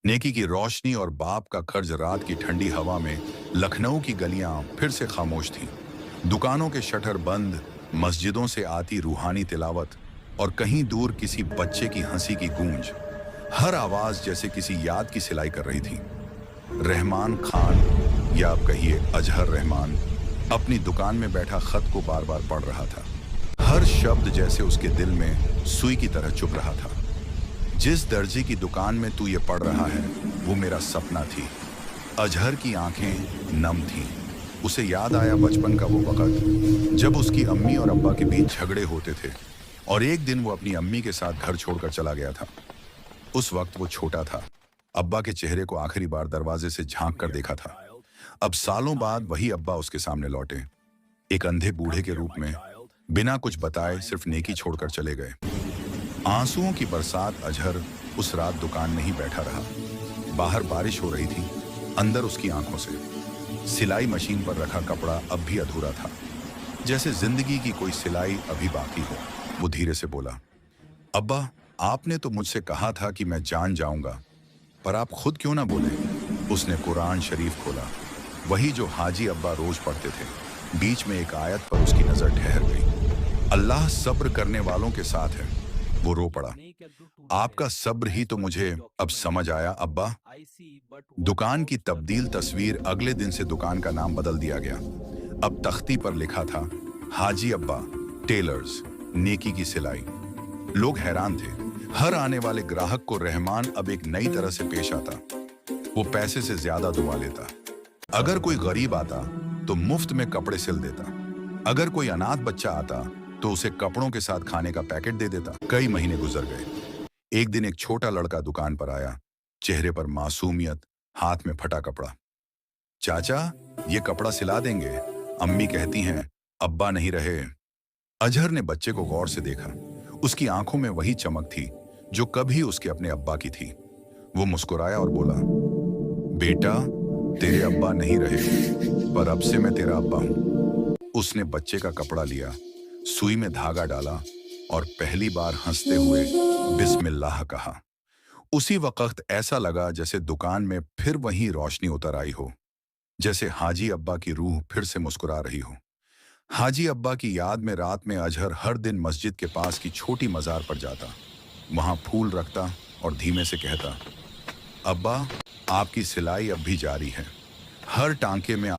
नेकी की रोशनी और बाप का कर्ज रात की ठंडी हवा में लखनऊ की गलियां फिर से खामोश थीं। दुकानों के शटर बंद, मस्जिदों से आती रूहानी तिलावत और कहीं दूर किसी बच्चे की हंसी की गूंज, हर आवाज जैसे किसी याद की सिलाई कर रही थी। रहमान खान, या आप कहिए अजहर रहमान, अपनी दुकान में बैठा खत को बार बार पढ़ रहा था। हर शब्द जैसे उसके दिल में सुई की तरह चुभ रहा था। जिस दर्जी की दुकान में तू ये पढ़ रहा है वो मेरा सपना थी। अजहर की आंखें नम थीं। उसे याद आया बचपन का वो वक्त जब उसकी अम्मी और अब्बा के बीच झगड़े होते थे और एक दिन वो अपनी अम्मी के साथ घर छोड़कर चला गया था। उस वक्त वो छोटा था। अब्बा के चेहरे को आखिरी बार दरवाजे से झांक कर देखा था। अब सालों बाद वही अब्बा उसके सामने लौटे, एक अंधे बूढ़े के रूप में, बिना कुछ बताए सिर्फ नेकी छोड़कर चले गए। आंसुओं की बरसात। अजहर उस रात दुकान में ही बैठा रहा। बाहर बारिश हो रही थी, अंदर उसकी आंखों से सिलाई मशीन पर रखा कपड़ा अब भी अधूरा था, जैसे जिंदगी की कोई सिलाई अभी बाकी हो। वो धीरे से बोला, अब्बा, आपने तो मुझसे कहा था कि मैं जान जाऊंगा, पर आप खुद क्यों ना बोले? उसने कुरान शरीफ खोला, वही जो हाजी अब्बा रोज पढ़ते थे। बीच में एक आयत पर उसकी नजर ठहर गई, अल्लाह सब्र करने वालों के साथ है। वो रो पड़ा, आपका सब्र ही तो मुझे अब समझ आया अब्बा। दुकान की तब्दील तस्वीर। अगले दिन से दुकान का नाम बदल दिया गया। अब तख्ती पर लिखा था, हाजी अब्बा टेलर्स, नेकी की सिलाई। लोग हैरान थे। हर आने वाले ग्राहक को रहमान अब एक नई तरह से पेश आता। वो पैसे से ज्यादा दुआ लेता। अगर कोई गरीब आता तो मुफ्त में कपड़े सिल देता। अगर कोई अनाथ बच्चा आता तो उसे कपड़ों के साथ खाने का पैकेट दे देता। कई महीने गुजर गए। एक दिन एक छोटा लड़का दुकान पर आया, चेहरे पर मासूमियत, हाथ में फटा कपड़ा। चाचा, ये कपड़ा सिला देंगे? अम्मी कहती हैं अब्बा नहीं रहे। अजहर ने बच्चे को गौर से देखा। उसकी आंखों में वही चमक थी जो कभी उसके अपने अब्बा की थी। वो मुस्कुराया और बोला, बेटा, तेरे अब्बा नहीं रहे, पर अब से मैं तेरा अब्बा हूं। उसने बच्चे का कपड़ा लिया, सुई में धागा डाला और पहली बार हंसते हुए बिस्मिल्लाह कहा। उसी वक्त ऐसा लगा जैसे दुकान में फिर वही रोशनी उतर आई हो, जैसे हाजी अब्बा की रूह फिर से मुस्कुरा रही हो। हाजी अब्बा की याद में रात में अजहर हर दिन मस्जिद के पास की छोटी मजार पर जाता, वहां फूल रखता और धीमे से कहता, अब्बा, आपकी सिलाई अब भी जारी है। हर टांके में